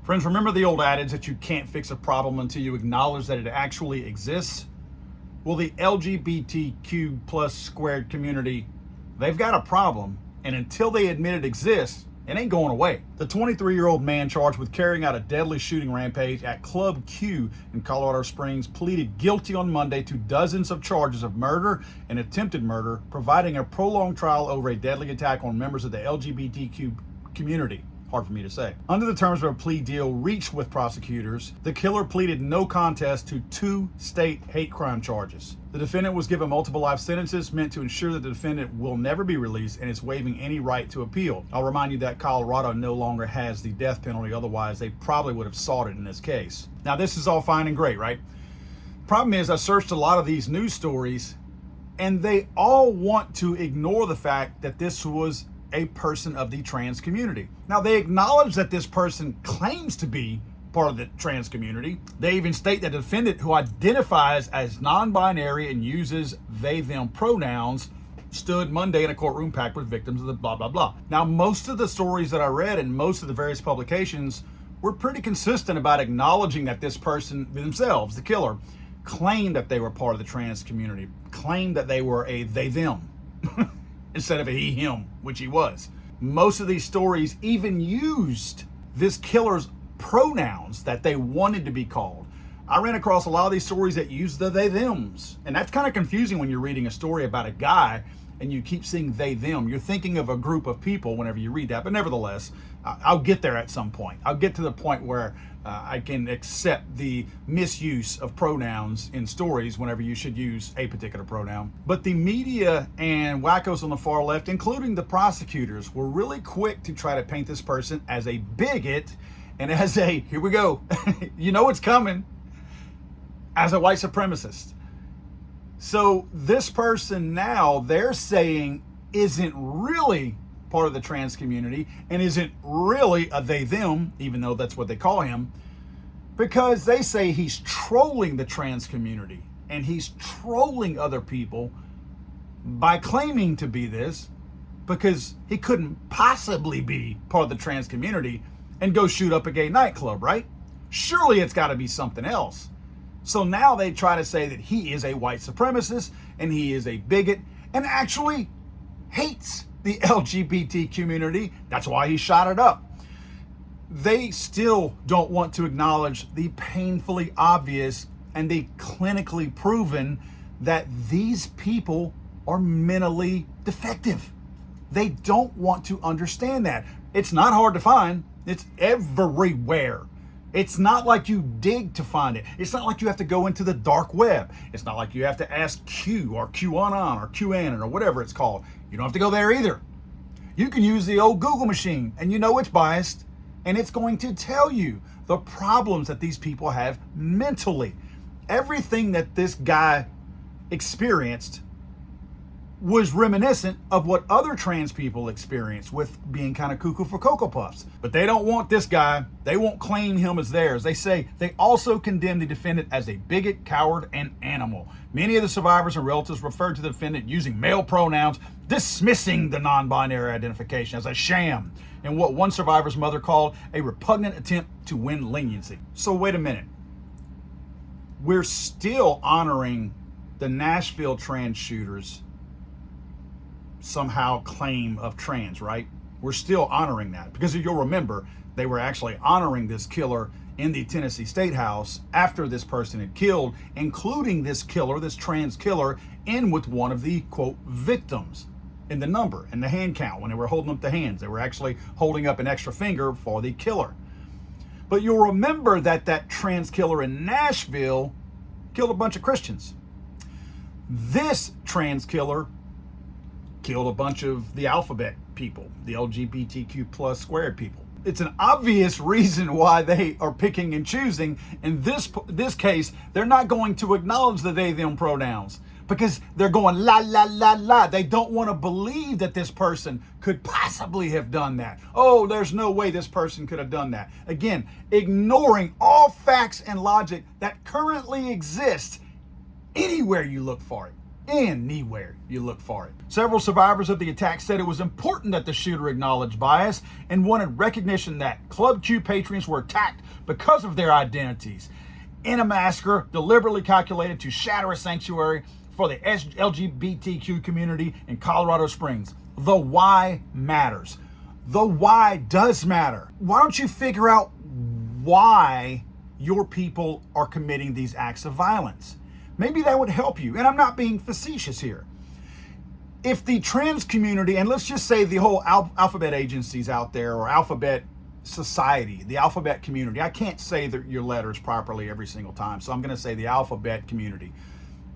Friends, remember the old adage that you can't fix a problem until you acknowledge that it actually exists? Well, the LGBTQ plus squared community, they've got a problem, and until they admit it exists, it ain't going away. The 23-year-old man charged with carrying out a deadly shooting rampage at Club Q in Colorado Springs pleaded guilty on Monday to dozens of charges of murder and attempted murder, providing a prolonged trial over a deadly attack on members of the LGBTQ community. Hard for me to say. Under the terms of a plea deal reached with prosecutors, the killer pleaded no contest to 2 state hate crime charges. The defendant was given multiple life sentences meant to ensure that the defendant will never be released and is waiving any right to appeal. I'll remind you that Colorado no longer has the death penalty, otherwise they probably would have sought it in this case. Now this is all fine and great, right? Problem is, I searched a lot of these news stories and they all want to ignore the fact that this was a person of the trans community. Now, they acknowledge that this person claims to be part of the trans community. They even state that the defendant, who identifies as non-binary and uses they, them pronouns, stood Monday in a courtroom packed with victims of the blah, blah, blah. Now, most of the stories that I read and most of the various publications were pretty consistent about acknowledging that this person themselves, the killer, claimed that they were part of the trans community, claimed that they were a they, them. Instead of a he, him, which he was. Most of these stories even used this killer's pronouns that they wanted to be called. I ran across a lot of these stories that use the they, thems. And that's kind of confusing when you're reading a story about a guy and you keep seeing they, them. You're thinking of a group of people whenever you read that. But nevertheless, I'll get there at some point. I'll get to the point where I can accept the misuse of pronouns in stories whenever you should use a particular pronoun. But the media and wackos on the far left, including the prosecutors, were really quick to try to paint this person as a bigot and as a, here we go, you know it's coming, as a white supremacist. So this person now, they're saying, isn't really part of the trans community and isn't really a they, them, even though that's what they call him, because they say he's trolling the trans community and he's trolling other people by claiming to be this, because he couldn't possibly be part of the trans community and go shoot up a gay nightclub, right? Surely it's got to be something else. So now they try to say that he is a white supremacist and he is a bigot and actually hates the LGBT community. That's why he shot it up. They still don't want to acknowledge the painfully obvious and the clinically proven that these people are mentally defective. They don't want to understand that. It's not hard to find. It's everywhere. It's not like you dig to find it. It's not like you have to go into the dark web. It's not like you have to ask Q or QAnon or QAnon or whatever it's called. You don't have to go there either. You can use the old Google machine and you know it's biased and it's going to tell you the problems that these people have mentally. Everything that this guy experienced was reminiscent of what other trans people experience with being kind of cuckoo for Cocoa Puffs. But they don't want this guy. They won't claim him as theirs. They say they also condemn the defendant as a bigot, coward, and animal. Many of the survivors and relatives referred to the defendant using male pronouns, dismissing the non-binary identification as a sham and what one survivor's mother called a repugnant attempt to win leniency. So wait a minute. We're still honoring the Nashville trans shooters somehow claim of trans, right? We're still honoring that because if you'll remember, they were actually honoring this killer in the Tennessee State House after this person had killed, including this killer, this trans killer, in with one of the quote victims in the number and the hand count when they were holding up the hands. They were actually holding up an extra finger for the killer. But you'll remember that that trans killer in Nashville killed a bunch of Christians. This trans killer killed a bunch of the alphabet people, the LGBTQ plus squared people. It's an obvious reason why they are picking and choosing. In this case, they're not going to acknowledge the they, them pronouns because they're going la, la, la, la. They don't want to believe that this person could possibly have done that. Oh, there's no way this person could have done that. Again, ignoring all facts and logic that currently exist anywhere you look for it. anywhere you look for it. Several survivors of the attack said it was important that the shooter acknowledge bias and wanted recognition that Club Q patrons were attacked because of their identities in a massacre deliberately calculated to shatter a sanctuary for the LGBTQ community in Colorado Springs. The why matters. The why does matter. Why don't you figure out why your people are committing these acts of violence? Maybe that would help you. And I'm not being facetious here. If the trans community, and let's just say the whole alphabet agencies out there, or alphabet society, the alphabet community, I can't say your letters properly every single time, so I'm going to say the alphabet community.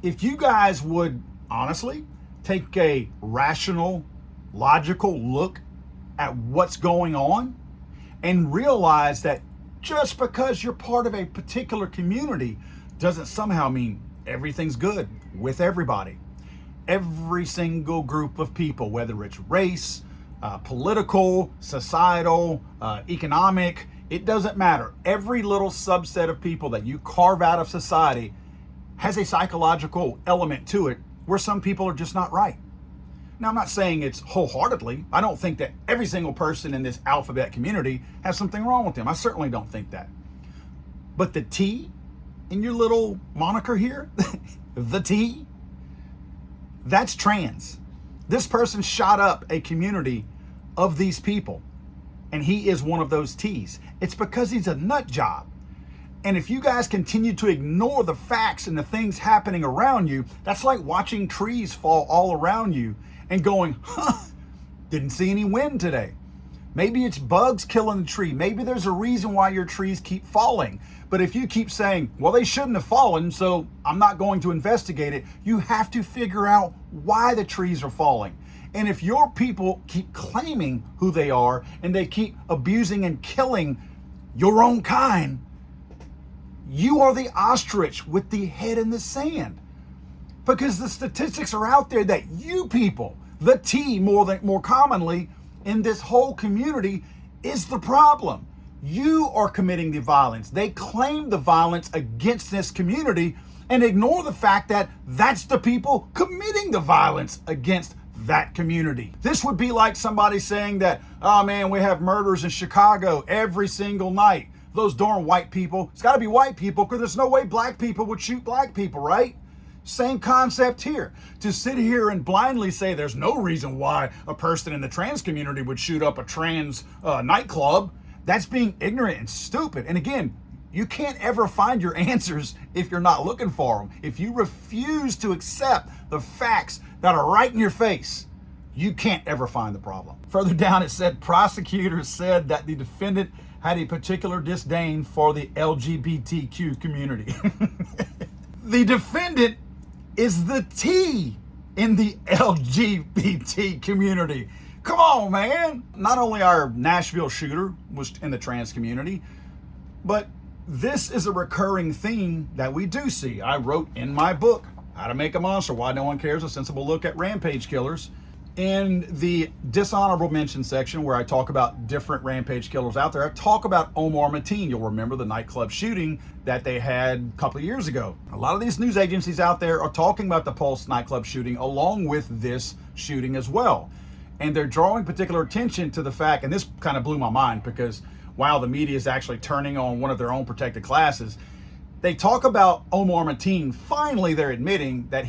If you guys would honestly take a rational, logical look at what's going on and realize that just because you're part of a particular community doesn't somehow mean everything's good with everybody. Every single group of people, whether it's race, political, societal, economic, it doesn't matter. Every little subset of people that you carve out of society has a psychological element to it where some people are just not right. Now, I'm not saying it's wholeheartedly. I don't think that every single person in this alphabet community has something wrong with them. I certainly don't think that. But the T in your little moniker here, the T, that's trans. This person shot up a community of these people, and he is one of those T's. It's because he's a nut job. And if you guys continue to ignore the facts and the things happening around you, that's like watching trees fall all around you and going, didn't see any wind today. Maybe it's bugs killing the tree. Maybe there's a reason why your trees keep falling. But if you keep saying, well, they shouldn't have fallen, so I'm not going to investigate it, you have to figure out why the trees are falling. And if your people keep claiming who they are and they keep abusing and killing your own kind, you are the ostrich with the head in the sand. Because the statistics are out there that you people, the T more commonly in this whole community, is the problem. You are committing the violence. They claim the violence against this community and ignore the fact that that's the people committing the violence against that community. This would be like somebody saying that, oh man, we have murders in Chicago every single night. Those darn white people. It's got to be white people because there's no way black people would shoot black people, right? Same concept here. To sit here and blindly say there's no reason why a person in the trans community would shoot up a trans nightclub, that's being ignorant and stupid. And again, you can't ever find your answers if you're not looking for them. If you refuse to accept the facts that are right in your face, you can't ever find the problem. Further down it said, prosecutors said that the defendant had a particular disdain for the LGBTQ community. The defendant is the T in the LGBT community. Come on, man. Not only our Nashville shooter was in the trans community, but this is a recurring theme that we do see. I wrote in my book, How to Make a Monster, Why No One Cares, A Sensible Look at Rampage Killers. In the dishonorable mention section where I talk about different rampage killers out there, I talk about Omar Mateen. You'll remember the nightclub shooting that they had a couple of years ago. A lot of these news agencies out there are talking about the Pulse nightclub shooting along with this shooting as well. And they're drawing particular attention to the fact, and this kind of blew my mind because while the media is actually turning on one of their own protected classes, they talk about Omar Mateen. Finally, they're admitting that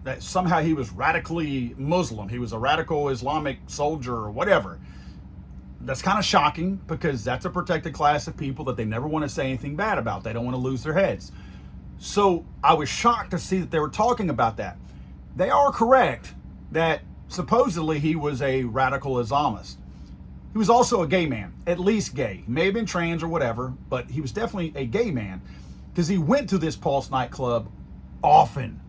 that somehow he was radically Muslim. He was a radical Islamic soldier or whatever. That's kind of shocking because that's a protected class of people that they never want to say anything bad about. They don't want to lose their heads. So I was shocked to see that they were talking about that. They are correct that supposedly he was a radical Islamist. He was also a gay man, at least gay. He may have been trans or whatever, but he was definitely a gay man. Because he went to this Pulse nightclub often,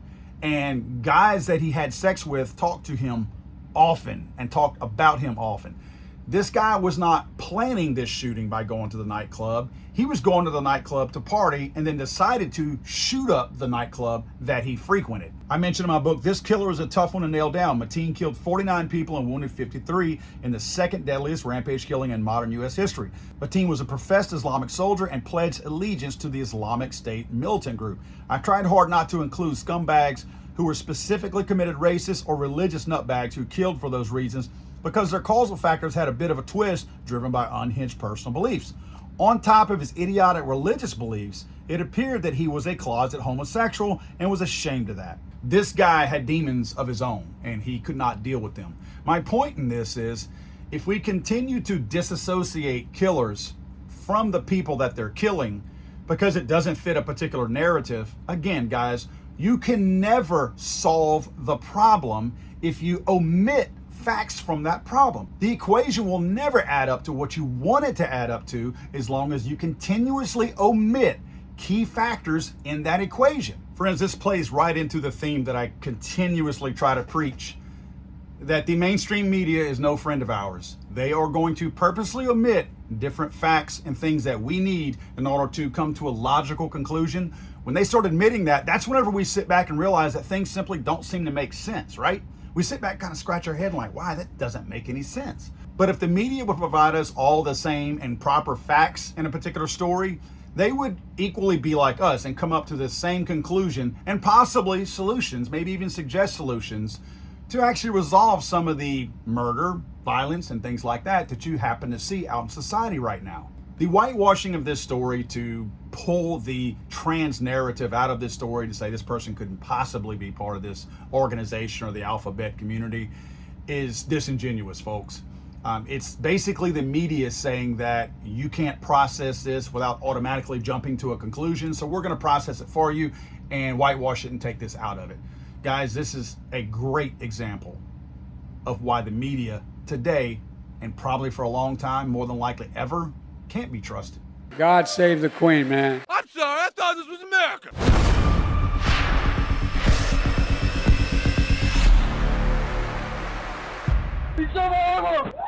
and guys that he had sex with talked to him often and talked about him often. This guy was not planning this shooting by going to the nightclub. He was going to the nightclub to party and then decided to shoot up the nightclub that he frequented. I mentioned in my book, this killer is a tough one to nail down. Mateen killed 49 people and wounded 53 in the second deadliest rampage killing in modern U.S. history. Mateen was a professed Islamic soldier and pledged allegiance to the Islamic State militant group. I tried hard not to include scumbags who were specifically committed racist or religious nutbags who killed for those reasons because their causal factors had a bit of a twist driven by unhinged personal beliefs. On top of his idiotic religious beliefs, it appeared that he was a closet homosexual and was ashamed of that. This guy had demons of his own and he could not deal with them. My point in this is, if we continue to disassociate killers from the people that they're killing because it doesn't fit a particular narrative, again, guys, you can never solve the problem if you omit facts from that problem. The equation will never add up to what you want it to add up to as long as you continuously omit key factors in that equation. Friends, this plays right into the theme that I continuously try to preach, that the mainstream media is no friend of ours. They are going to purposely omit different facts and things that we need in order to come to a logical conclusion. When they start admitting that, that's whenever we sit back and realize that things simply don't seem to make sense, right? We sit back, kind of scratch our head like, why, that doesn't make any sense. But if the media would provide us all the same and proper facts in a particular story, they would equally be like us and come up to the same conclusion and possibly solutions, maybe even suggest solutions to actually resolve some of the murder, violence, and things like that you happen to see out in society right now. The whitewashing of this story to pull the trans narrative out of this story to say this person couldn't possibly be part of this organization or the alphabet community is disingenuous, folks. It's basically the media saying that you can't process this without automatically jumping to a conclusion, so we're going to process it for you and whitewash it and take this out of it. Guys, this is a great example of why the media today, and probably for a long time, more than likely ever, can't be trusted. God save the Queen, man. I'm sorry, I thought this was America. He's so horrible.